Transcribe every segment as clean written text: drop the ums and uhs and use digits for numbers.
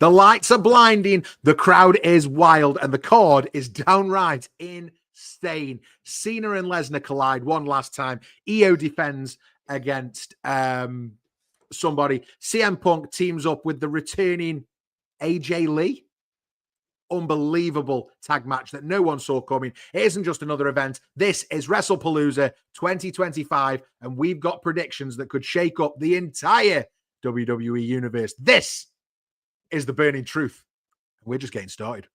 The lights are blinding, the crowd is wild, and the card is downright insane. Cena and Lesnar collide one last time. EO defends against somebody. CM Punk teams up with the returning AJ Lee. Unbelievable tag match that no one saw coming. It isn't just another event. This is WrestlePalooza 2025, and we've got predictions that could shake up the entire WWE Universe. This is the burning truth. We're just getting started.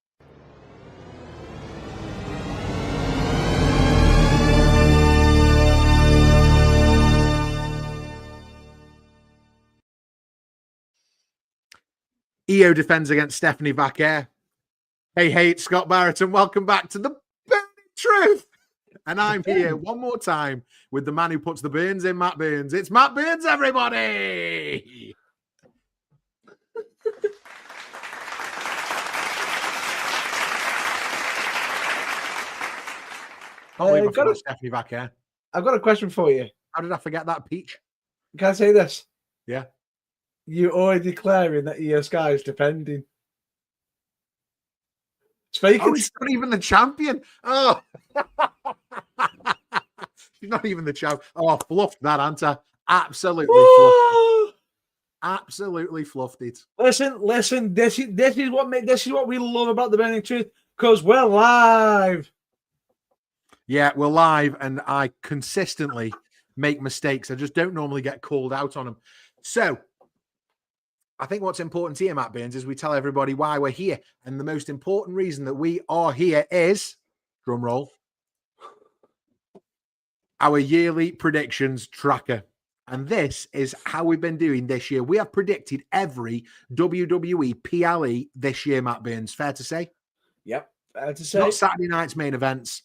EO defends against Stephanie Vaquer. Hey, it's Scott Barratt, and welcome back to the burning truth. And I'm here one more time with the man who puts the burns in, Matt Burns. It's Matt Burns, everybody. Stephanie Vaquer. I've got a question for you. How did I forget that, Peach? Can I say this? Yeah. You're already declaring that Io Sky is defending. It's vacant. Oh, she's not even the champion. Oh. She's not even the champion. Oh, fluffed that, Anta. Absolutely fluffed it. Absolutely fluffed it. Listen. This is what we love about the burning truth, because we're live. Yeah, we're live, and I consistently make mistakes. I just don't normally get called out on them. So, I think what's important here, Matt Burns, is we tell everybody why we're here. And the most important reason that we are here is, drum roll, our yearly predictions tracker. And this is how we've been doing this year. We have predicted every WWE PLE this year, Matt Burns. Fair to say? Yep, fair to say. Not Saturday night's main events,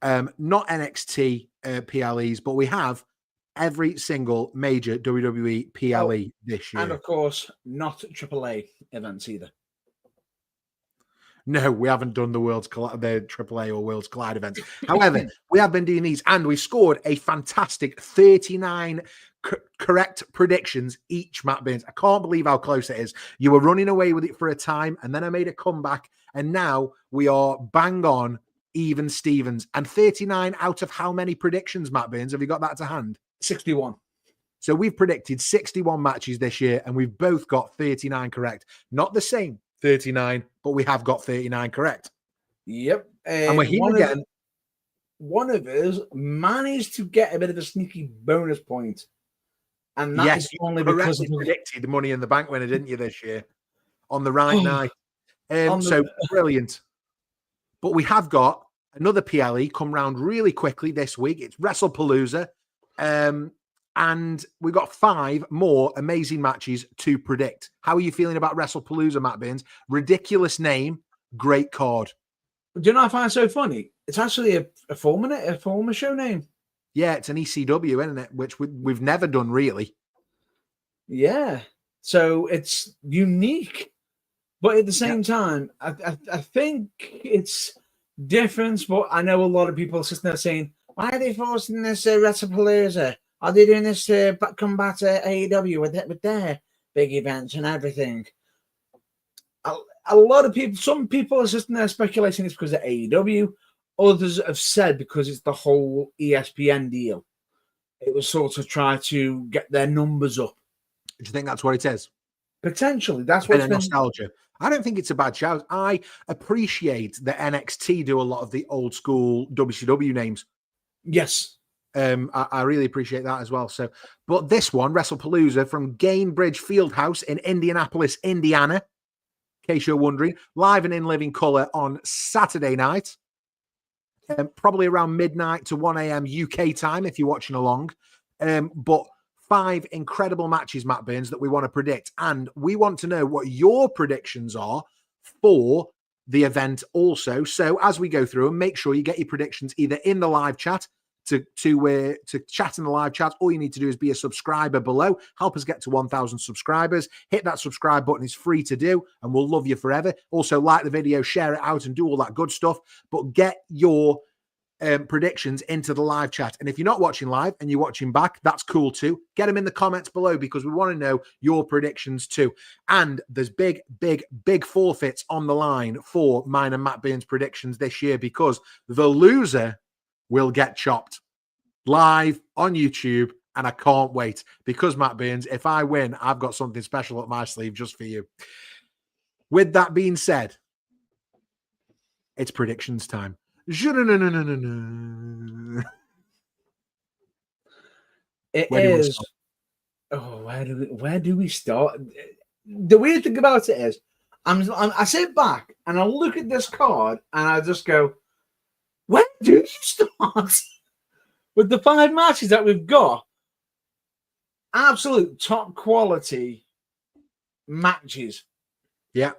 not NXT PLEs, but we have every single major WWE PLE this year. And of course, not AAA events either. No, we haven't done the AAA or Worlds Collide events. However, we have been doing these, and we scored a fantastic 39 correct predictions each, Matt Burns. I can't believe how close it is. You were running away with it for a time, and then I made a comeback, and now we are bang on even Stevens. And 39 out of how many predictions, Matt Burns? Have you got that to hand? 61. So we've predicted 61 matches this year, and we've both got 39 correct. Not the same 39, but we have got 39 correct. Yep. And we're here again. One of us managed to get a bit of a sneaky bonus point. And that is only because you predicted the Money in the Bank winner, didn't you, this year? On the right night. Brilliant. But we have got another PLE come round really quickly this week. It's WrestlePalooza. And we've got 5 more amazing matches to predict. How are you feeling about WrestlePalooza, Matt Burns? Ridiculous name, great card. Do you know what I find so funny? It's actually a former show name. Yeah, it's an ECW, isn't it? Which we've never done, really. Yeah. So it's unique. But at the same time, I think it's different. But I know a lot of people are sitting there saying, why are they forcing this WrestlePalooza? Are they doing this to combat AEW with their big events and everything? A lot of people, some people are sitting there speculating it's because of AEW. Others have said because it's the whole ESPN deal. It was sort of try to get their numbers up. Do you think that's what it is? Potentially. That's what's been nostalgia. I don't think it's a bad shout. I appreciate that NXT do a lot of the old school WCW names. Yes. I really appreciate that as well. So, but this one, WrestlePalooza from Gainbridge Fieldhouse in Indianapolis, Indiana, in case you're wondering, live and in living color on Saturday night, probably around midnight to 1 a.m. UK time if you're watching along. But 5 incredible matches, Matt Burns, that we want to predict. And we want to know what your predictions are for the event also. So as we go through them, make sure you get your predictions either in the live chat. To chat in the live chat, all you need to do is be a subscriber below. Help us get to 1,000 subscribers. Hit that subscribe button. It's free to do, and we'll love you forever. Also, like the video, share it out, and do all that good stuff. But get your predictions into the live chat. And if you're not watching live and you're watching back, that's cool too. Get them in the comments below because we want to know your predictions too. And there's big forfeits on the line for mine and Matt Burns' predictions this year because the loser will get chopped live on YouTube. And I can't wait because, Matt Burns, if I win, I've got something special up my sleeve just for you. With that being said, it's predictions time. It is. Oh, where do we start? The weird thing about it is, I sit back and I look at this card and I just go, where do you start? With the 5 matches that we've got, absolute top quality matches. Yeah.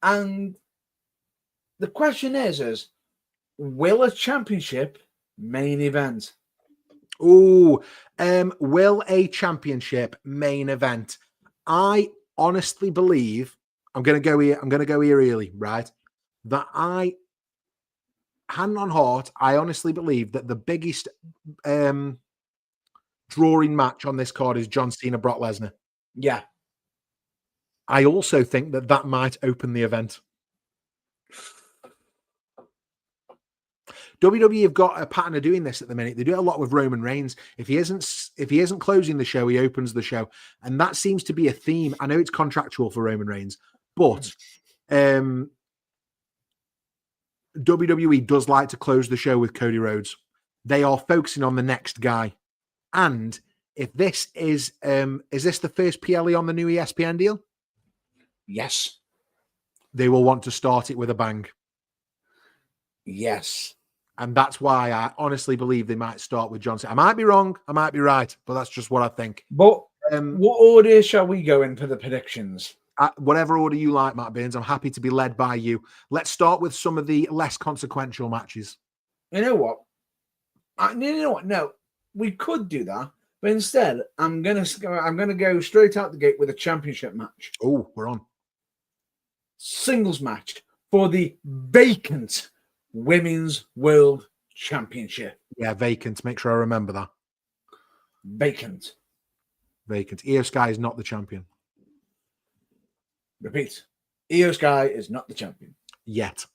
And the question is will a championship main event? Oh, will a championship main event? I honestly believe I'm going to go here early, right? That hand on heart, I honestly believe that the biggest drawing match on this card is John Cena, Brock Lesnar. Yeah. I also think that might open the event. WWE have got a pattern of doing this at the minute. They do it a lot with Roman Reigns. If he isn't closing the show, he opens the show, and that seems to be a theme. I know it's contractual for Roman Reigns, but WWE does like to close the show with Cody Rhodes. They are focusing on the next guy, and if this is this the first PLE on the new ESPN deal? Yes. They will want to start it with a bang. Yes. And that's why I honestly believe they might start with Johnson. I might be wrong. I might be right. But that's just what I think. But what order shall we go in for the predictions? Whatever order you like, Matt Burns. I'm happy to be led by you. Let's start with some of the less consequential matches. You know what? No, we could do that. But instead, I'm gonna go straight out the gate with a championship match. Oh, we're on. Singles match for the vacant Women's World Championship. Yeah, vacant. Make sure I remember that. Vacant. Io Sky is not the champion. Repeat. Io Sky is not the champion. Yet.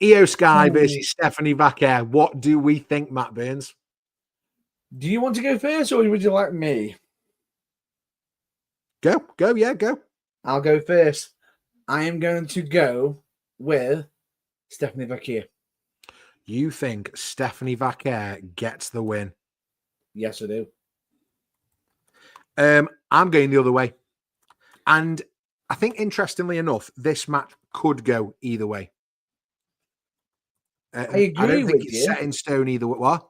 Io Sky versus Stephanie Vaquer. What do we think, Matt Burns? Do you want to go first or would you like me? Go. Yeah, go. I'll go first. I am going to go with Stephanie Vaquer. You think Stephanie Vaquer gets the win? Yes, I do. I'm going the other way. And I think, interestingly enough, this match could go either way. I agree I don't think with it's you. set in stone either way. What?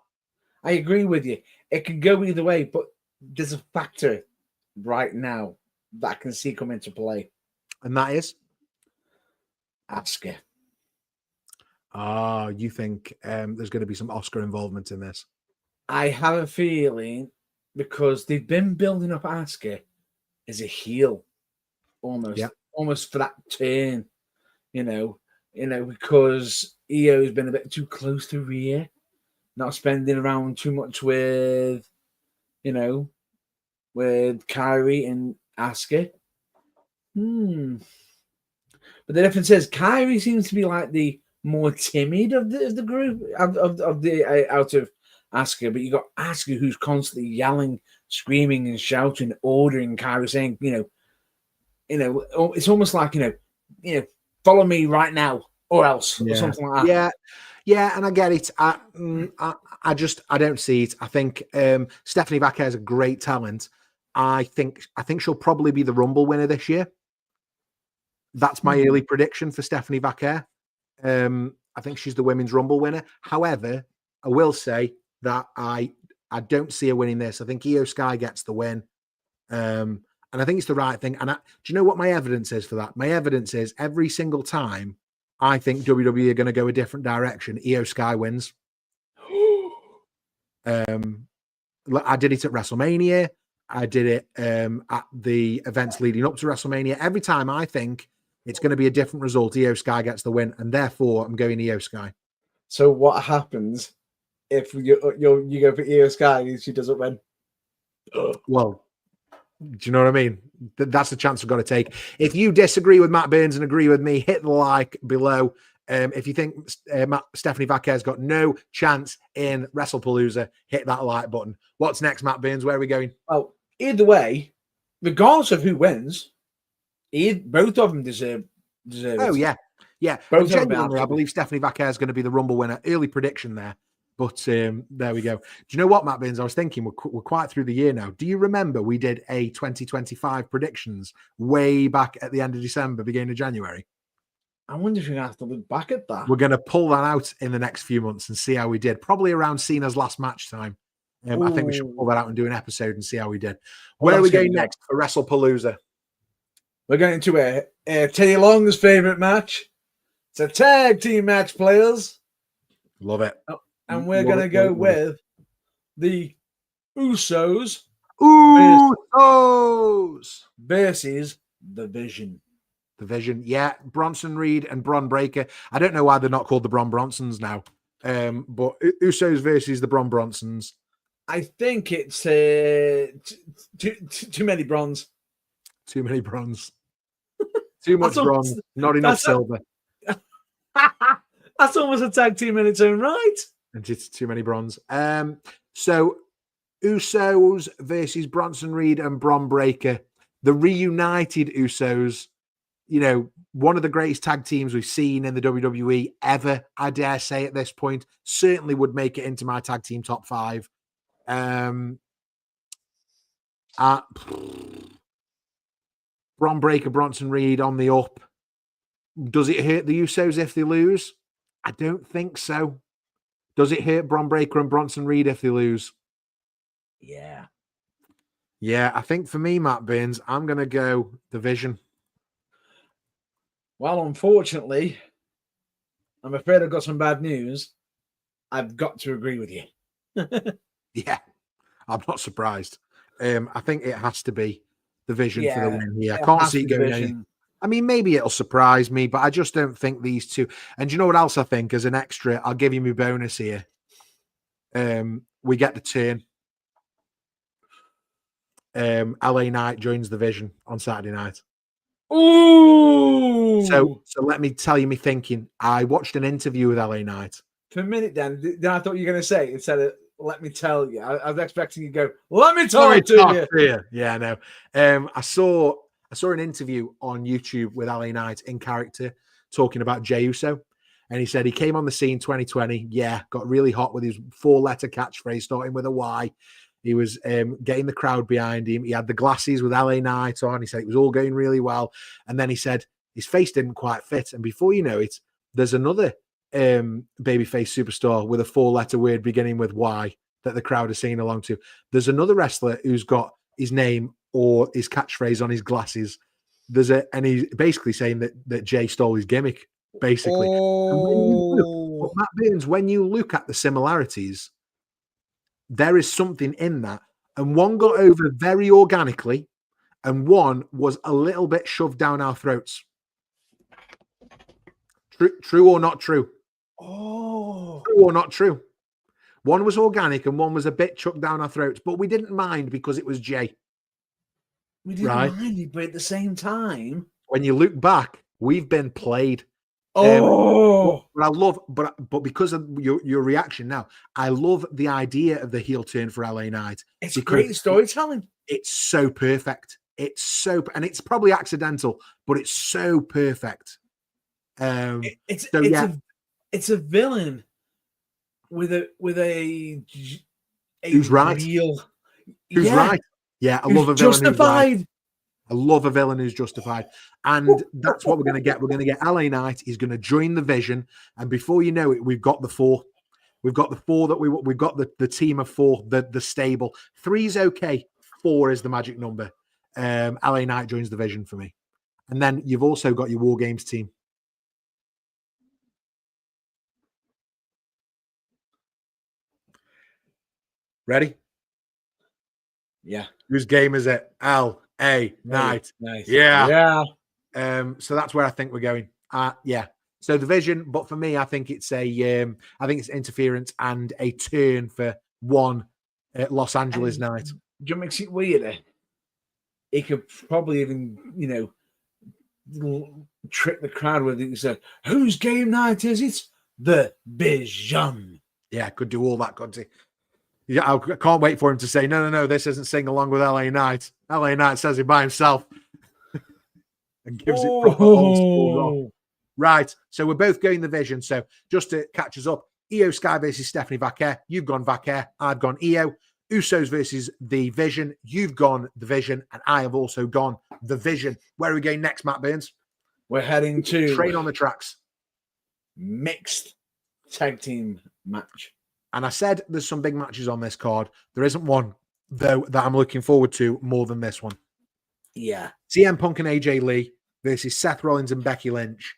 I agree with you. It can go either way, but there's a factor right now that I can see come into play. And that is? Asuka. Ah, you think there's going to be some Oscar involvement in this? I have a feeling because they've been building up Asuka as a heel almost for that turn, because Io's been a bit too close to Rhea, not spending around too much with Kyrie and Asuka. But the difference is Kyrie seems to be like the more timid of the group out of Asuka, but you got Asuka who's constantly yelling, screaming, and shouting, ordering Kyrie, saying, it's almost like follow me right now or else, or something like that. Yeah, and I get it. I don't see it. I think Stephanie Vaquer is a great talent. I think she'll probably be the Rumble winner this year. That's my early prediction for Stephanie Vaquer. I think she's the Women's Rumble winner. However, I will say that I don't see her winning this. I think Io Sky gets the win. And I think it's the right thing. And do you know what my evidence is for that? My evidence is every single time I think WWE are going to go a different direction, Io Sky wins. I did it at WrestleMania. I did it at the events leading up to WrestleMania. Every time I think it's going to be a different result, Io Sky gets the win, and therefore I'm going Io Sky. So what happens if you go for Io Sky and she doesn't win? Well, do you know what I mean? That's the chance we've got to take. If you disagree with Matt Burns and agree with me, hit the like below. If you think Stephanie Vaquer's got no chance in WrestlePalooza, hit that like button. What's next, Matt Burns? Where are we going? Well, either way, regardless of who wins, both of them deserve Oh, it. yeah. Yeah. Both Genuinely, I believe Stephanie Vaquer is going to be the Rumble winner. Early prediction there. But there we go. Do you know what, Matt Burns? I was thinking we're quite through the year now. Do you remember we did a 2025 predictions way back at the end of December, beginning of January? I wonder if you're going to have to look back at that. We're going to pull that out in the next few months and see how we did. Probably around Cena's last match time. I think we should pull that out and do an episode and see how we did. Where are we going next for WrestlePalooza? We're going to Teddy Long's favorite match. It's a tag team match, players. Love it. And we're going to go with the Usos. Versus the Vision. The Vision, yeah. Bronson Reed and Bron Breakker. I don't know why they're not called the Bron Bronsons now. But Usos versus the Bron Bronsons. I think it's too many bronze. Too many bronze. Too much bronze. Not enough silver. That's almost a tag team in its own right. And it's too many bronze. So Usos versus Bronson Reed and Bron Breakker. The reunited Usos. You know, one of the greatest tag teams we've seen in the WWE ever, I dare say at this point, certainly would make it into my tag team top 5. Bron Breakker, Bronson Reed on the up. Does it hurt the Usos if they lose? I don't think so. Does it hurt Bron Breakker and Bronson Reed if they lose? Yeah. Yeah, I think for me, Matt Burns, I'm going to go the Vision. Well, unfortunately, I'm afraid I've got some bad news. I've got to agree with you. Yeah, I'm not surprised. I think it has to be the Vision for the win here. I can't see it going any. I mean, maybe it'll surprise me, but I just don't think these two. And do you know what else I think? As an extra, I'll give you my bonus here. We get the turn. LA Knight joins the Vision on Saturday night. Ooh! So let me tell you me thinking. I watched an interview with LA Knight. For a minute, then I thought you were going to say, instead of let me tell you, I was expecting you to go, let me talk to you. Yeah, I know. I saw an interview on YouTube with LA Knight in character talking about Jey Uso. And he said he came on the scene 2020. Yeah, got really hot with his 4-letter catchphrase starting with a Y. He was getting the crowd behind him. He had the glasses with LA Knight on. He said it was all going really well. And then he said his face didn't quite fit. And before you know it, there's another babyface superstar with a 4-letter word beginning with Y that the crowd are singing along to. There's another wrestler who's got his name or his catchphrase on his glasses. And he's basically saying that Jey stole his gimmick, basically. But Matt Burns, when you look at the similarities, there is something in that. And one got over very organically, and one was a little bit shoved down our throats. True or not true? Oh. True or not true? One was organic and one was a bit chucked down our throats, but we didn't mind because it was Jey. We didn't mind it, but at the same time, when you look back, we've been played. But I love, but because of your reaction now, I love the idea of the heel turn for LA Knight. It's great storytelling. It's so perfect. It's probably accidental, but it's so perfect. It's a villain with a who's right. Who's right? Yeah, I love a villain justified. Who's right. I love a villain who's justified. And that's what we're going to get. We're going to get LA Knight. He's going to join the Vision. And before you know it, we've got the 4. We've got the 4 that we've got the team of 4, the stable. 3 is okay. 4 is the magic number. LA Knight joins the Vision for me. And then you've also got your War Games team. Ready? Yeah. Whose game is it? LA Knight. Nice. Yeah. Yeah. So that's where I think we're going. Yeah. So the Vision, but for me, I think it's interference and a turn for one Los Angeles night. Do you make it weirder? He could probably even, trick the crowd with it. He said, "Whose game night is it? The Vision." Yeah, could do all that, couldn't he? Yeah, I can't wait for him to say, no, this isn't Sing Along with LA Knight. LA Knight says it by himself and gives it proper old school rock. Right, so we're both going the Vision. So just to catch us up, Io Sky versus Stephanie Vaquer. You've gone Vaquer, I've gone Io. Usos versus the Vision. You've gone the Vision, and I have also gone the Vision. Where are we going next, Matt Burns? We're heading to Train on the Tracks. Mixed tag team match. And I said there's some big matches on this card. There isn't one, though, that I'm looking forward to more than this one. Yeah. CM Punk and AJ Lee versus Seth Rollins and Becky Lynch.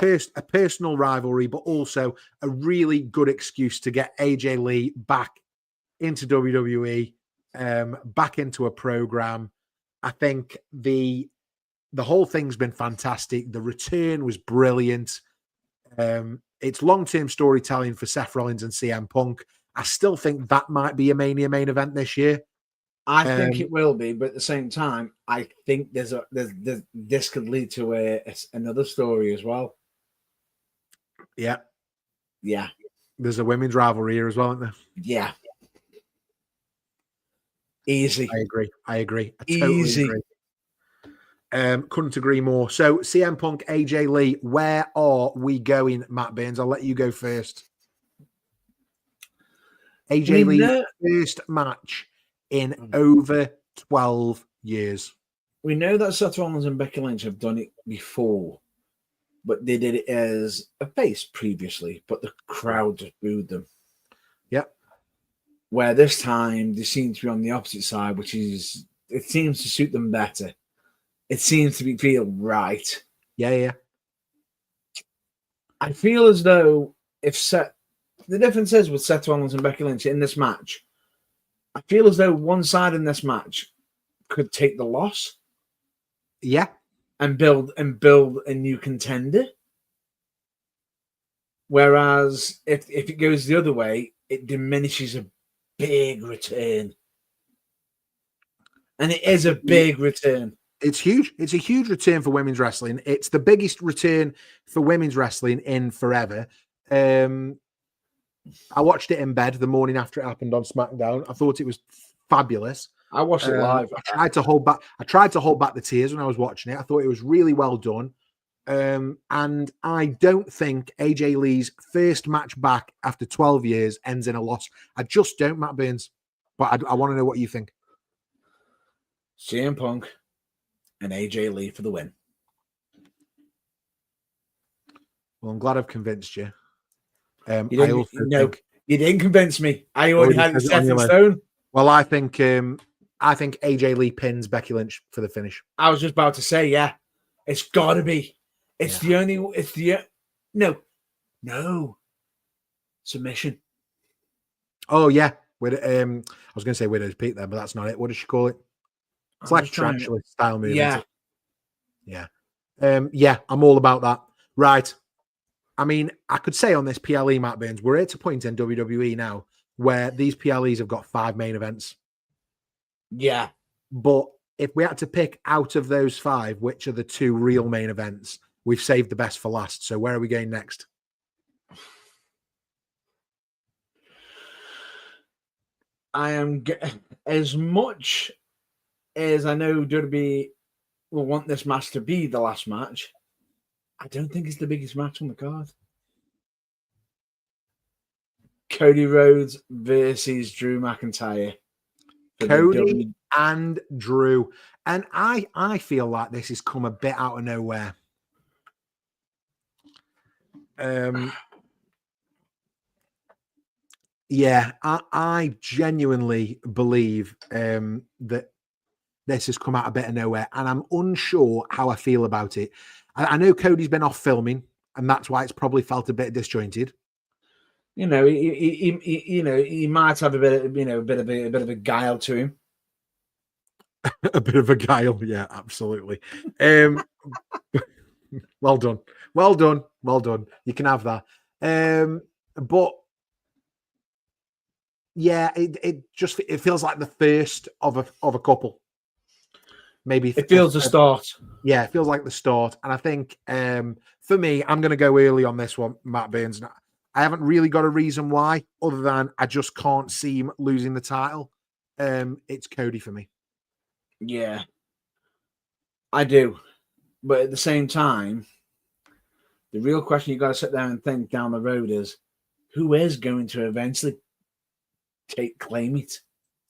A personal rivalry, but also a really good excuse to get AJ Lee back into WWE, back into a program. I think the whole thing's been fantastic. The return was brilliant. It's long-term storytelling for Seth Rollins and CM Punk. I still think that might be a Mania main event this year. I think it will be, but at the same time, I think this could lead to another story as well. Yeah. Yeah. There's a women's rivalry here as well, isn't there? Yeah. Easy. I agree. I totally Easy. agree. Couldn't agree more. So CM Punk, AJ Lee, where are we going, Matt Burns? I'll let you go first. AJ Lee's first match in over 12 years. We know that Seth Rollins and Becky Lynch have done it before, but they did it as a face previously, but the crowd just booed them. Yep. Where this time they seem to be on the opposite side, it seems to suit them better. It seems to feel right. Yeah. I feel as though the difference is with Seth Rollins and Becky Lynch in this match, I feel as though one side in this match could take the loss. Yeah. And build a new contender. Whereas if it goes the other way, it diminishes a big return. And it is a big return. It's huge. It's a huge return for women's wrestling. It's the biggest return for women's wrestling in forever. I watched it in bed the morning after it happened on SmackDown. I thought it was fabulous. I watched it live. I tried to hold back the tears when I was watching it. I thought it was really well done. And I don't think AJ Lee's first match back after 12 years ends in a loss. I just don't, Matt Burns. But I want to know what you think. CM Punk and AJ Lee for the win. Well, I'm glad I've convinced you. You didn't convince me. I already had it set in stone. Well, I think AJ Lee pins Becky Lynch for the finish. I was just about to say, yeah, it's got to be. No submission. Oh yeah, I was going to say Widow's Peak there, but that's not it. What does she call it? It's like a traditionalist style move. Yeah. I'm all about that. Right. I mean, I could say on this PLE, Matt Burns, we're at a point in WWE now where these PLEs have got 5 main events. Yeah. But if we had to pick out of those 5, which are the 2 real main events, we've saved the best for last. So where are we going next? I am, as much as I know WWE will want this match to be the last match, I don't think it's the biggest match on the card. Cody Rhodes versus Drew McIntyre. Cody and Drew. And I feel like this has come a bit out of nowhere. Yeah, I genuinely believe that this has come out a bit of nowhere, and I'm unsure how I feel about it. I know Cody's been off filming, and that's why it's probably felt a bit disjointed. He might have a bit of a guile to him. A bit of a guile, yeah, absolutely. Well done. Well done. Well done. You can have that. But yeah, it feels like the first of a couple. Maybe it feels the start. Yeah, it feels like the start. And I think for me, I'm going to go early on this one, Matt Burns. I haven't really got a reason why, other than I just can't see him losing the title. It's Cody for me. Yeah, I do. But at the same time, the real question you got to sit down and think down the road is, who is going to eventually claim it?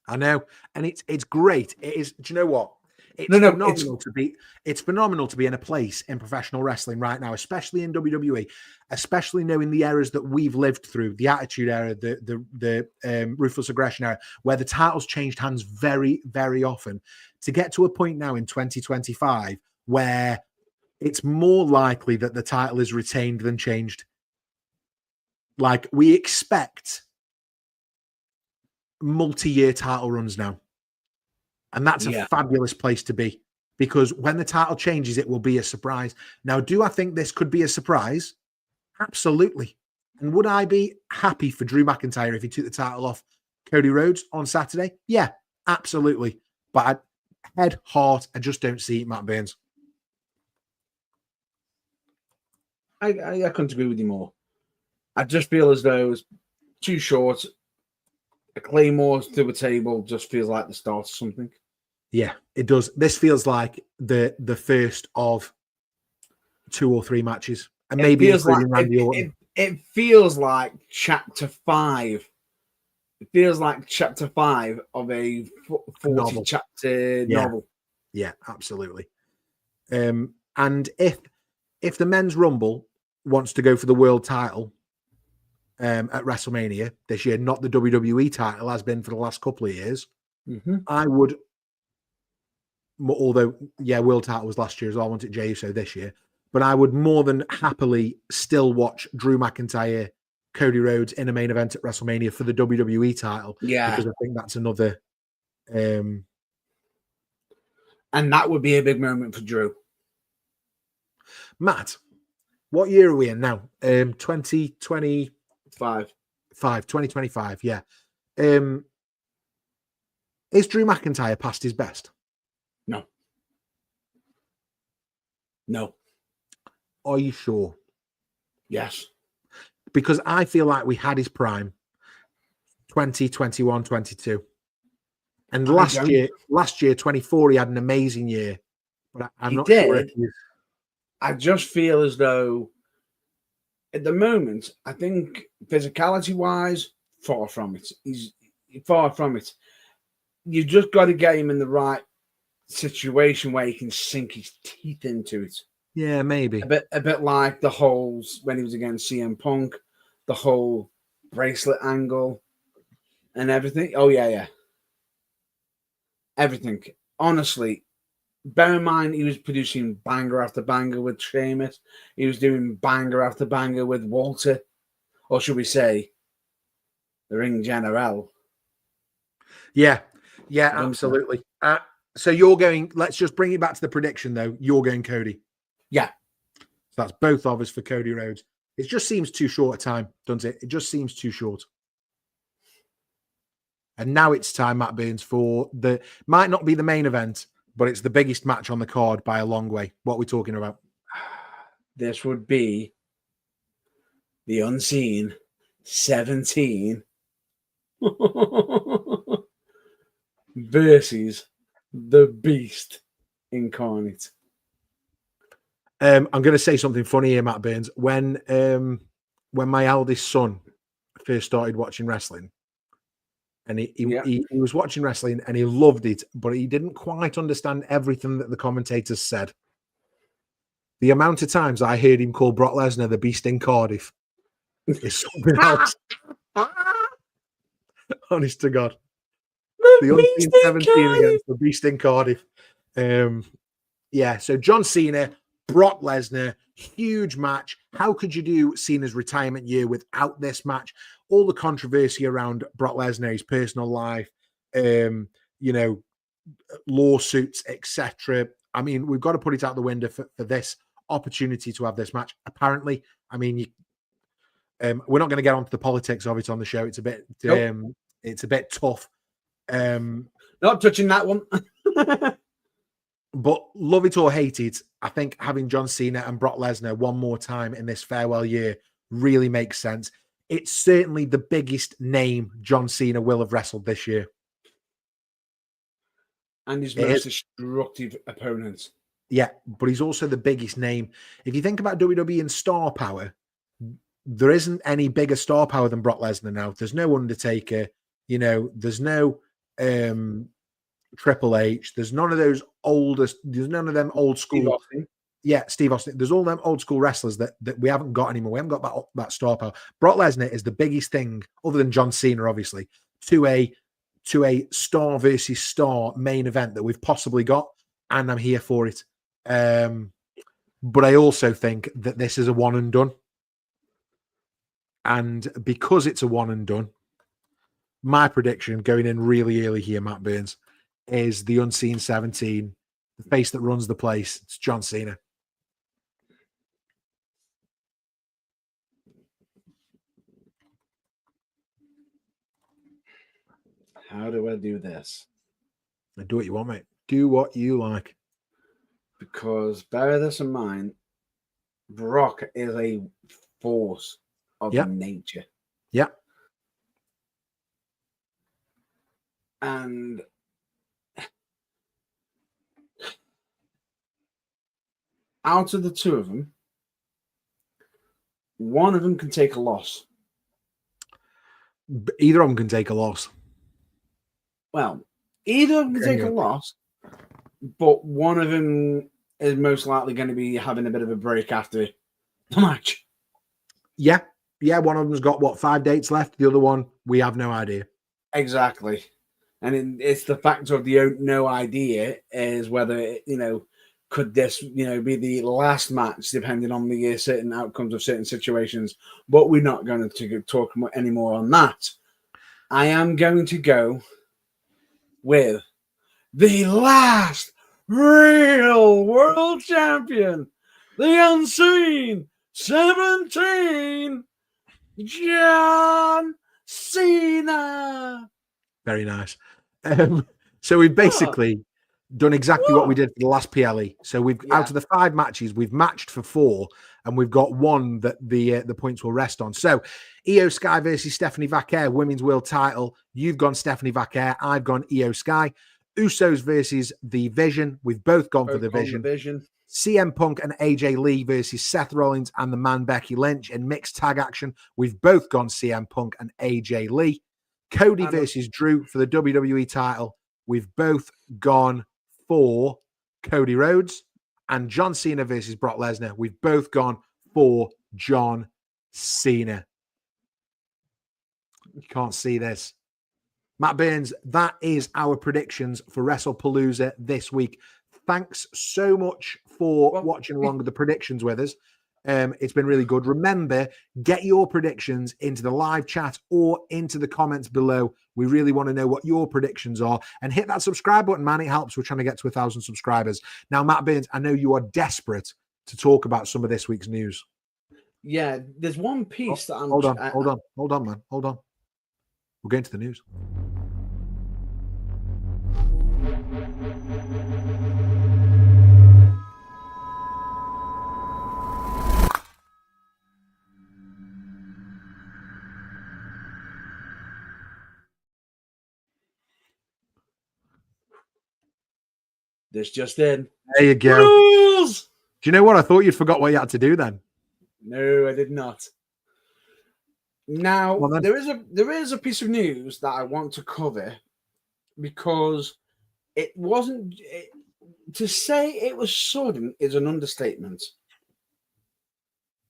I know, and it's great. It is. Do you know what? It's phenomenal to be in a place in professional wrestling right now, especially in WWE, especially knowing the eras that we've lived through, the Attitude Era, the Ruthless Aggression Era, where the titles changed hands very, very often. To get to a point now in 2025 where it's more likely that the title is retained than changed. Like, we expect multi-year title runs now. And that's a fabulous place to be, because when the title changes, it will be a surprise. Now, do I think this could be a surprise? Absolutely. And would I be happy for Drew McIntyre if he took the title off Cody Rhodes on Saturday? Yeah, absolutely. But head, heart, I just don't see it, Matt Burns. I couldn't agree with you more. I just feel as though it's too short. A Claymore to a table just feels like the start of something. Yeah, it does. This feels like the first of 2 or 3 matches, and maybe including Randy Orton. It feels like chapter 5. It feels like chapter 5 of a 40 chapter novel. Yeah, absolutely. And if the men's Rumble wants to go for the world title at WrestleMania this year, not the WWE title has been for the last couple of years, I would. Although, world title was last year as well. I want it Jey Uso this year, but I would more than happily still watch Drew McIntyre, Cody Rhodes in a main event at WrestleMania for the WWE title. Yeah, because I think that's another. And that would be a big moment for Drew. Matt, what year are we in now? 2025. 2025. Yeah. Is Drew McIntyre past his best? No. Are you sure? Yes. Because I feel like we had his prime 2021, 22. And last year, 24, he had an amazing year. But I'm not sure. I just feel as though at the moment, I think physicality-wise, far from it. He's far from it. You've just got to get him in the right situation where he can sink his teeth into it. Yeah, maybe. A bit like the holes when he was against CM Punk, the whole bracelet angle and everything. Oh, yeah. Everything. Honestly, bear in mind, he was producing banger after banger with Sheamus. He was doing banger after banger with Walter. Or should we say, the Ring General. Yeah, absolutely. So you're going, let's just bring it back to the prediction, though. You're going Cody. Yeah. So that's both of us for Cody Rhodes. It just seems too short a time, doesn't it? It just seems too short. And now it's time, Matt Burns, for might not be the main event, but it's the biggest match on the card by a long way. What are we talking about? This would be the Unseen 17 versus the Beast Incarnate. I'm going to say something funny here, Matt Burns. When my eldest son first started watching wrestling, and he was watching wrestling and he loved it, but he didn't quite understand everything that the commentators said. The amount of times I heard him call Brock Lesnar the Beast in Cardiff is something else. Honest to God. The Unseen 17 against the Beast in Cardiff. So John Cena, Brock Lesnar, huge match. How could you do Cena's retirement year without this match? All the controversy around Brock Lesnar, his personal life, lawsuits, etc. I mean, we've got to put it out the window for this opportunity to have this match. Apparently, I mean, we're not going to get onto the politics of it on the show. It's a bit, it's a bit tough. Not touching that one. But love it or hate it, I think having John Cena and Brock Lesnar one more time in this farewell year really makes sense. It's certainly the biggest name John Cena will have wrestled this year. And his most destructive opponent. Yeah, but he's also the biggest name. If you think about WWE and star power, there isn't any bigger star power than Brock Lesnar now. There's no Undertaker, there's no Triple H. There's none of those there's none of them old school. Steve Austin. There's all them old school wrestlers that we haven't got anymore. We haven't got that star power. Brock Lesnar is the biggest thing, other than John Cena, obviously, to a star versus star main event that we've possibly got, and I'm here for it. But I also think that this is a one and done. And because it's a one and done, my prediction going in really early here, Matt Burns, is the Unseen 17, the face that runs the place. It's John Cena. How do I do this? Do what you want, mate. Do what you like. Because bear this in mind, Brock is a force of nature. Yeah. And out of the two of them, one of them can take a loss. Either of them can take a loss. Well, either of them can take a loss, but one of them is most likely going to be having a bit of a break after the match. Yeah. Yeah, one of them's got, 5 dates left? The other one, we have no idea. Exactly. And it's the factor of the no idea is whether, could this, be the last match depending on the certain outcomes of certain situations. But we're not going to talk any more on that. I am going to go with the last real world champion, the Unseen 17, John Cena. Very nice. So we've basically done exactly what we did for the last PLE. So we've out of the 5 matches, we've matched for 4, and we've got one that the points will rest on. So Io Sky versus Stephanie Vaquer, women's world title. You've gone Stephanie Vaquer. I've gone Io Sky. Usos versus the Vision. We've both gone for the Vision. CM Punk and AJ Lee versus Seth Rollins and the man Becky Lynch in mixed tag action. We've both gone CM Punk and AJ Lee. Cody versus Drew for the WWE title. We've both gone for Cody Rhodes. And John Cena versus Brock Lesnar. We've both gone for John Cena. You can't see this. Matt Burns, that is our predictions for WrestlePalooza this week. Thanks so much for watching along with the predictions with us. It's been really good. Remember, get your predictions into the live chat or into the comments below. We really want to know what your predictions are. And hit that subscribe button, man. It helps. We're trying to get to 1,000 subscribers. Now, Matt Burns, I know you are desperate to talk about some of this week's news. Yeah, there's one piece that I'm... Hold on, man. Hold on. We're going to the news. This just in. There you go. Rules! Do you know what? I thought you'd forgot what you had to do then. No, I did not. Now, there is a piece of news that I want to cover because it wasn't... to say it was sudden is an understatement.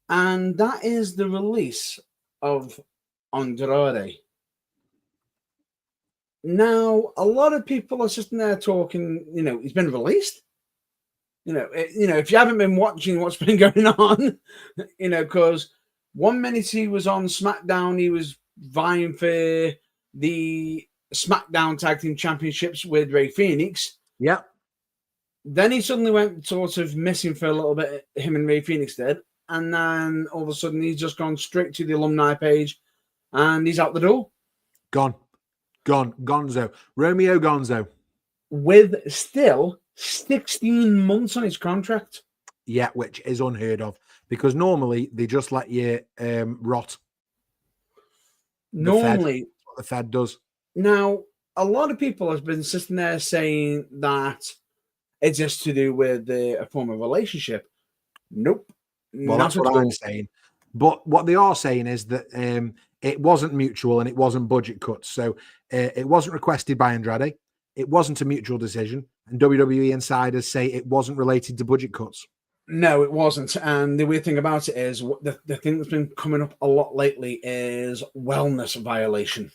And that is the release of Andrade. Now, a lot of people are sitting there talking, he's been released. If you haven't been watching what's been going on, because 1 minute he was on SmackDown, he was vying for the SmackDown Tag Team Championships with Rey Fenix. Yeah. Then he suddenly went sort of missing for a little bit, him and Ray Phoenix did. And then all of a sudden he's just gone straight to the alumni page and he's out the door. Gone. Gonzo. Romeo Gonzo. With still 16 months on his contract. Yeah, which is unheard of because normally they just let you rot. Normally. What the Fed does. Now, a lot of people have been sitting there saying that it's just to do with a form of relationship. Nope. Well, that's what I'm saying. But what they are saying is that it wasn't mutual and it wasn't budget cuts. So it wasn't requested by Andrade. It wasn't a mutual decision. And WWE insiders say it wasn't related to budget cuts. No, it wasn't. And the weird thing about it is the thing that's been coming up a lot lately is wellness violation.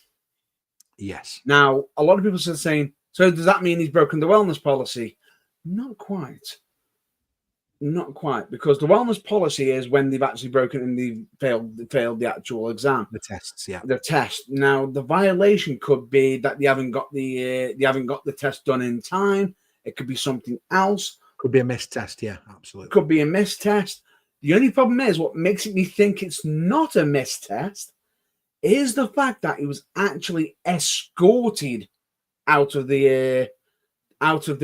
Yes. Now, a lot of people are saying, so does that mean he's broken the wellness policy? Not quite. Not quite, because the wellness policy is when they've actually broken and they've failed the actual exam, the tests, yeah, the test. Now, the violation could be that they haven't got the test done in time. It could be something else. Could be a missed test, yeah, absolutely. Could be a missed test. The only problem is what makes me think it's not a missed test is the fact that he was actually escorted out of the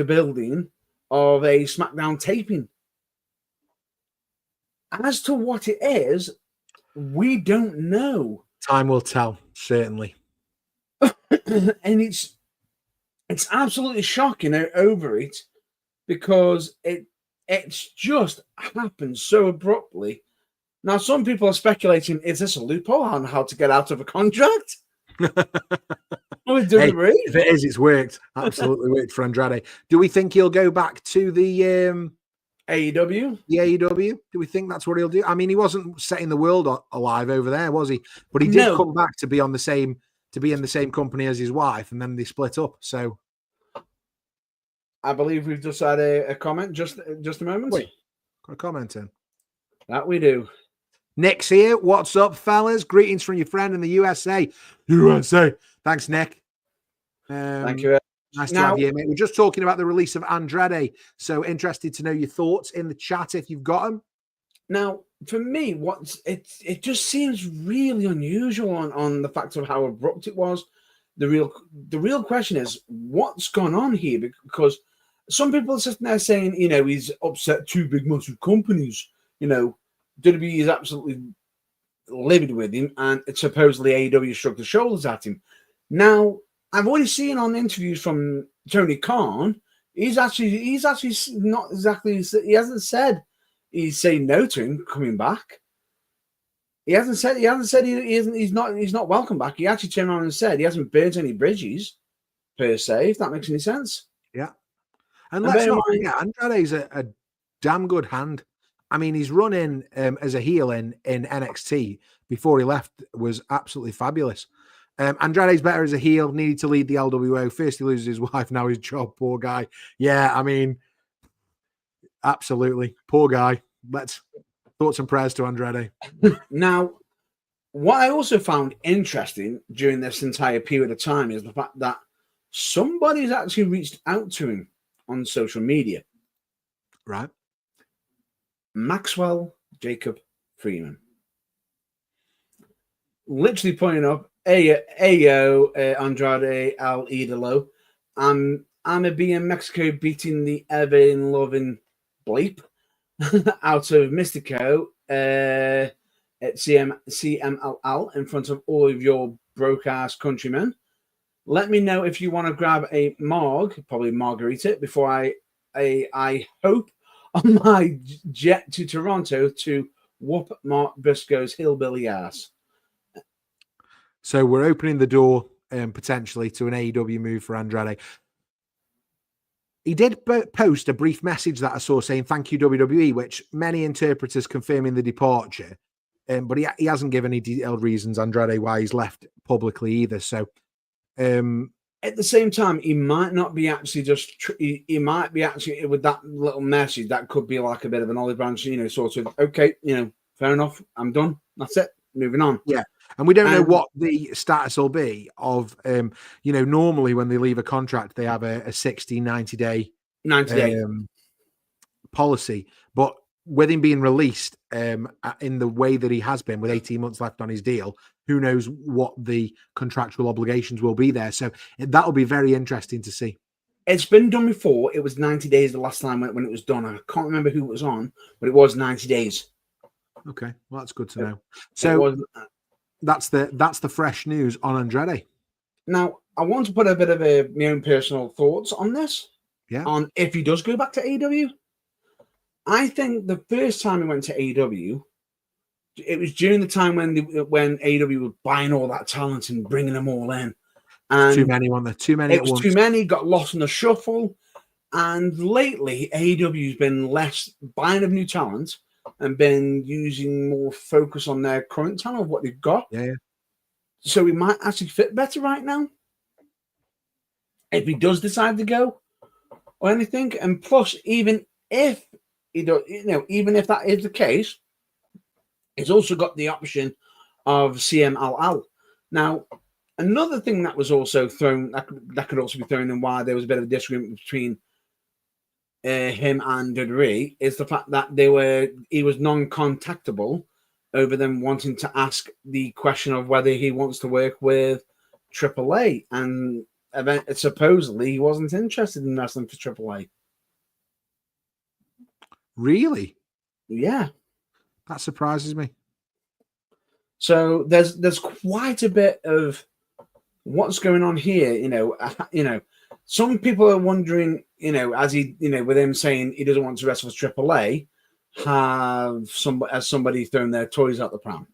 building of a SmackDown taping. As to what it is, we don't know. Time will tell, certainly. And it's absolutely shocking over it because it's just happened so abruptly. Now, some people are speculating, is this a loophole on how to get out of a contract? Hey, if it is, it's worked. Absolutely worked for Andrade. Do we think he'll go back to the AEW? The AEW? Do we think that's what he'll do? I mean, he wasn't setting the world alive over there, was he? But he did come back to be in the same company as his wife, and then they split up. So I believe we've just had a comment. Just a moment. Wait, got a comment in. That we do. Nick's here. What's up, fellas? Greetings from your friend in the USA. Thanks, Nick. Thank you. Nice to have you, mate. We're just talking about the release of Andrade. So interested to know your thoughts in the chat if you've got them. Now, for me, it just seems really unusual on the fact of how abrupt it was. The real question is what's gone on here, because some people are sitting there saying, he's upset two big massive companies. WWE is absolutely livid with him, and it's supposedly AEW shrugged the shoulders at him. Now, I've already seen on interviews from Tony Khan, he's actually not exactly. He hasn't said he's saying no to him coming back. He hasn't said he's not welcome back. He actually turned around and said he hasn't burnt any bridges per se. If that makes any sense. Yeah, and let's not forget, Andrade's a damn good hand. I mean, he's running as a heel in NXT before he left was absolutely fabulous. Andrade's better as a heel, needed to lead the LWO. First he loses his wife, now his job, poor guy. Yeah, I mean, absolutely. Poor guy. Thoughts and prayers to Andrade. Now, what I also found interesting during this entire period of time is the fact that somebody's actually reached out to him on social media. Right. Maxwell Jacob Freeman. Literally pointing up, Ayo, Andrade El Idolo. I'm a be in Mexico beating the ever-loving bleep out of Mystico at CMLL in front of all of your broke-ass countrymen. Let me know if you want to grab a probably margarita, before I hope on my jet to Toronto to whoop Mark Briscoe's hillbilly ass. So we're opening the door potentially to an AEW move for Andrade. He did post a brief message that I saw saying, "Thank you, WWE," which many interpreters confirming the departure. But he hasn't given any detailed reasons, Andrade, why he's left publicly either. So at the same time, he might not be actually he might be actually with that little message. That could be like a bit of an olive branch, sort of, okay, fair enough. I'm done. That's it. Moving on. Yeah. And we don't know what the status will be of, normally when they leave a contract, they have a 60, 90 day policy. But with him being released in the way that he has been, with 18 months left on his deal, who knows what the contractual obligations will be there. So that'll be very interesting to see. It's been done before. It was 90 days the last time when it was done. I can't remember who it was on, but it was 90 days. Okay, well, that's good to know. So that's the fresh news on Andrade. Now, I want to put a bit of my own personal thoughts on this. Yeah. On if he does go back to AEW. I think the first time he went to AEW, it was during the time when AEW was buying all that talent and bringing them all in. And too many, weren't there? Too many. It was too many, got lost in the shuffle. And lately, AEW's been less buying of new talent and been using more focus on their current talent of what they've got. Yeah. So he might actually fit better right now if he does decide to go or anything. And plus, even if even if that is the case, he's also got the option of CMLL. Now, another thing that was also thrown, that could also be thrown in why there was a bit of a disagreement between him and WWE, is the fact that he was non-contactable over them wanting to ask the question of whether he wants to work with AAA, and supposedly he wasn't interested in wrestling for AAA. Really? Yeah. That surprises me. So there's quite a bit of what's going on here. Some people are wondering, as he, with him saying he doesn't want to wrestle for AAA, has somebody thrown their toys out the pram,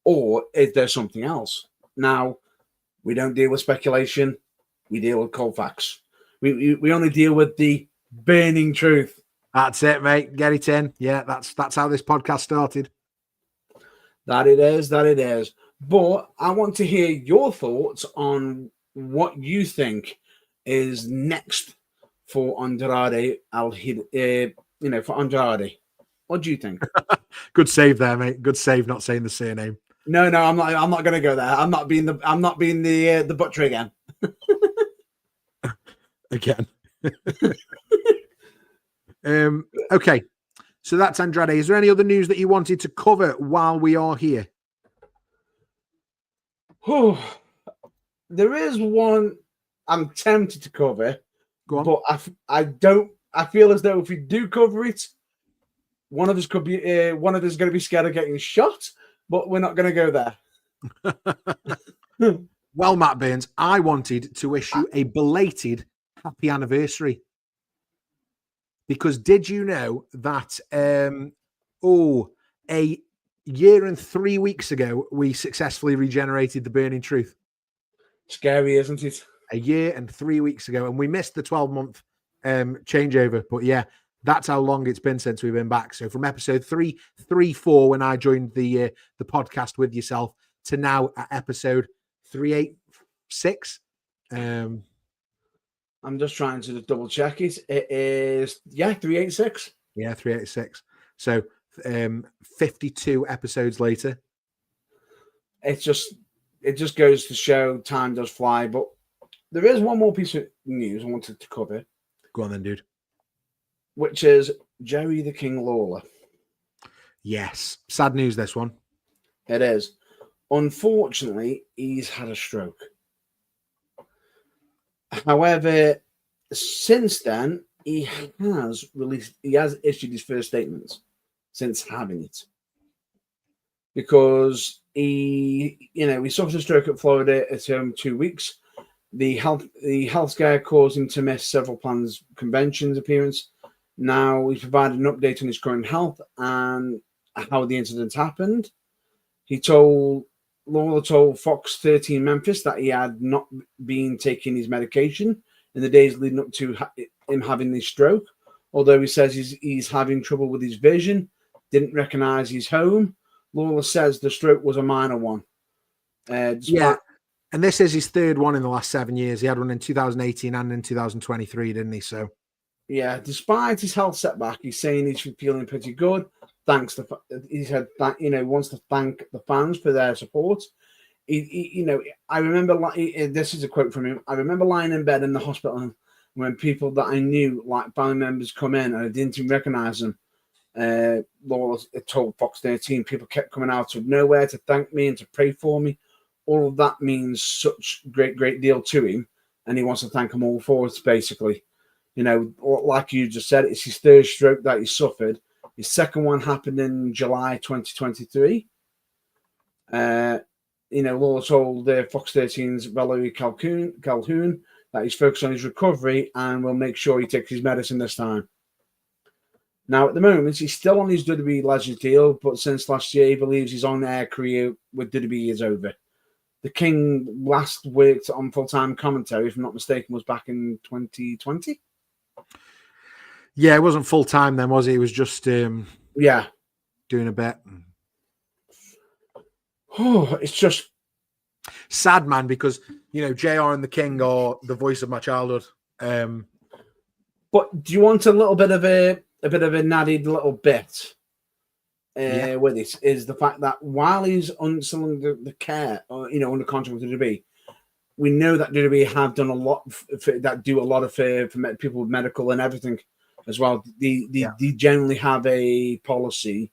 or is there something else? Now, we don't deal with speculation; we deal with cold facts. We only deal with the burning truth. That's it, mate. Get it in. Yeah, that's how this podcast started. That it is. But I want to hear your thoughts on what you think is next for Andrade. For Andrade. What do you think? Good save there, mate. Good save, not saying the surname. No, I'm not going to go there. I'm not being the butcher again. Again. Okay. So that's Andrade. Is there any other news that you wanted to cover while we are here? There is one I'm tempted to cover. Go on. But I feel as though if we do cover it, one of us going to be scared of getting shot, but we're not going to go there. Well, Matt Burns, I wanted to issue a belated happy anniversary. Because did you know that a year and 3 weeks ago, we successfully regenerated the Burning Truth? Scary, isn't it? A year and 3 weeks ago. And we missed the 12-month changeover. But yeah, that's how long it's been since we've been back. So from episode 334, when I joined the podcast with yourself, to now at episode 386. I'm just trying to double check it. It is, 386. Yeah, 386. So 52 episodes later. It just goes to show time does fly. But there is one more piece of news I wanted to cover. Go on then, dude. Which is Jerry the King Lawler. Yes. Sad news, this one. It is. Unfortunately, he's had a stroke. However, since then, he has issued his first statements since having it. Because he suffered a stroke at Florida at 2 weeks. The health scare caused him to miss several planned conventions appearance. Now he's provided an update on his current health and how the incident happened. Lawler told Fox 13 Memphis that he had not been taking his medication in the days leading up to him having this stroke. Although he says he's having trouble with his vision, didn't recognize his home. Lawler says the stroke was a minor one. Yeah, and this is his third one in the last 7 years. He had one in 2018 and in 2023, didn't he? So, yeah, despite his health setback, he's saying he's feeling pretty good. He said that wants to thank the fans for their support. I remember, this is a quote from him. I remember lying in bed in the hospital when people that I knew, like family members, come in and I didn't even recognize them. Laura told Fox 13, people kept coming out of nowhere to thank me and to pray for me. All of that means such great deal to him, and he wants to thank them all for it, basically. You know, like you just said, it's his third stroke that he suffered. His second one happened in July 2023. You know, Laura told Fox 13's Valerie Calhoun that he's focused on his recovery and will make sure he takes his medicine this time. Now, at the moment, he's still on his WWE Legends deal, but since last year, he believes his on-air career with WWE is over. The King last worked on full-time commentary, if I'm not mistaken, was back in 2020. Yeah, it wasn't full-time then, was it? It was just doing a bit. Oh, it's just sad, man, because, you know, JR and the King are the voice of my childhood. But do you want a little bit of an added little bit with it? Is the fact that while he's under the care, you know, under contract with WWE, we know that WWE have done a lot for people with medical and everything as well. They generally have a policy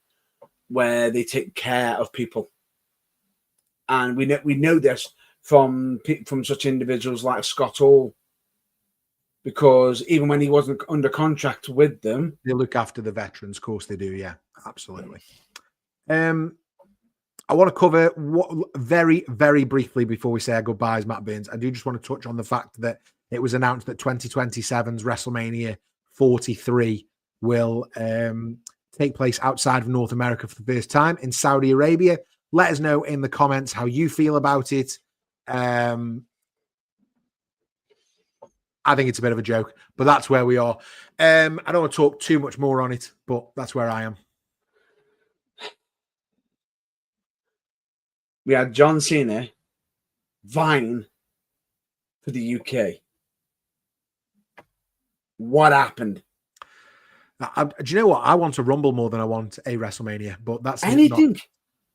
where they take care of people. And we know this from such individuals like Scott Hall, because even when he wasn't under contract with them, they look after the veterans. Of course, they do. Yeah, absolutely. I want to cover very, very briefly before we say our goodbyes, Matt Burns. I do just want to touch on the fact that it was announced that 2027's WrestleMania 43 will take place outside of North America for the first time in Saudi Arabia. Let us know in the comments how you feel about it. I think it's a bit of a joke, but that's where we are. I don't want to talk too much more on it, but that's where I am. We had John Cena vying for the UK. What happened? Do you know what? I want a Rumble more than I want a WrestleMania, but that's anything.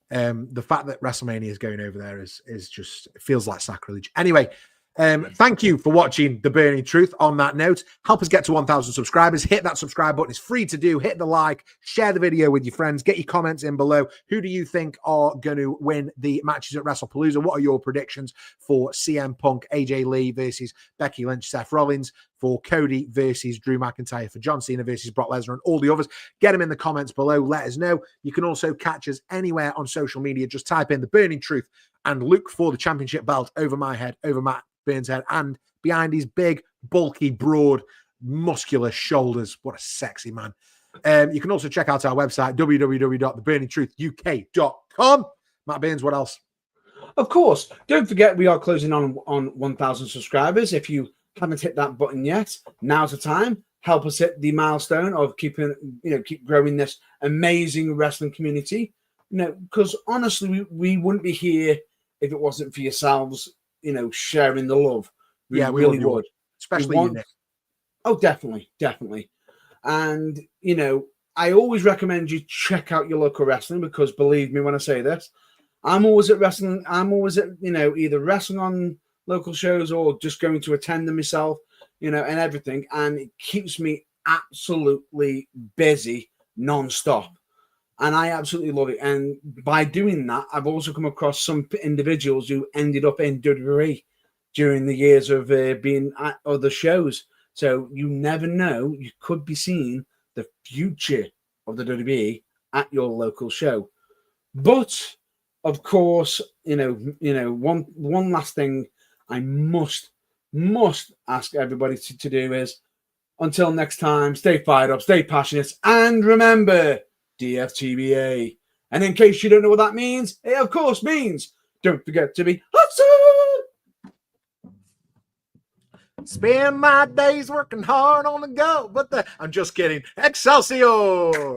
The fact that WrestleMania is going over there is just, it feels like sacrilege. Anyway, thank you for watching The Burning Truth. On that note, help us get to 1,000 subscribers. Hit that subscribe button. It's free to do. Hit the like. Share the video with your friends. Get your comments in below. Who do you think are going to win the matches at WrestlePalooza? What are your predictions for CM Punk, AJ Lee versus Becky Lynch, Seth Rollins, for Cody versus Drew McIntyre, for John Cena versus Brock Lesnar, and all the others? Get them in the comments below. Let us know. You can also catch us anywhere on social media. Just type in The Burning Truth and look for the championship belt over my head, over Matt Burns' head, and behind his big, bulky, broad, muscular shoulders. What a sexy man. You can also check out our website, www.theburningtruthuk.com. Matt Burns, what else? Of course, don't forget we are closing on 1,000 subscribers. If you haven't hit that button yet, now's the time. Help us hit the milestone of keep growing this amazing wrestling community. You know, because honestly, we wouldn't be here if it wasn't for yourselves, you know, sharing the love. We really would. Especially you, Nick. Oh, definitely. And, you know, I always recommend you check out your local wrestling, because believe me when I say this, I'm always at wrestling. I'm always at, you know, either wrestling on local shows or just going to attend them myself, you know, and everything. And it keeps me absolutely busy nonstop. And I absolutely love it. And by doing that, I've also come across some individuals who ended up in WWE during the years of being at other shows. So you never know. You could be seeing the future of the WWE at your local show. But, of course, you know, one last thing I must ask everybody to do is, until next time, stay fired up, stay passionate, and remember, DFTBA. And in case you don't know what that means, it of course means don't forget to be awesome. Spend my days working hard on the go, but I'm just kidding. Excelsior!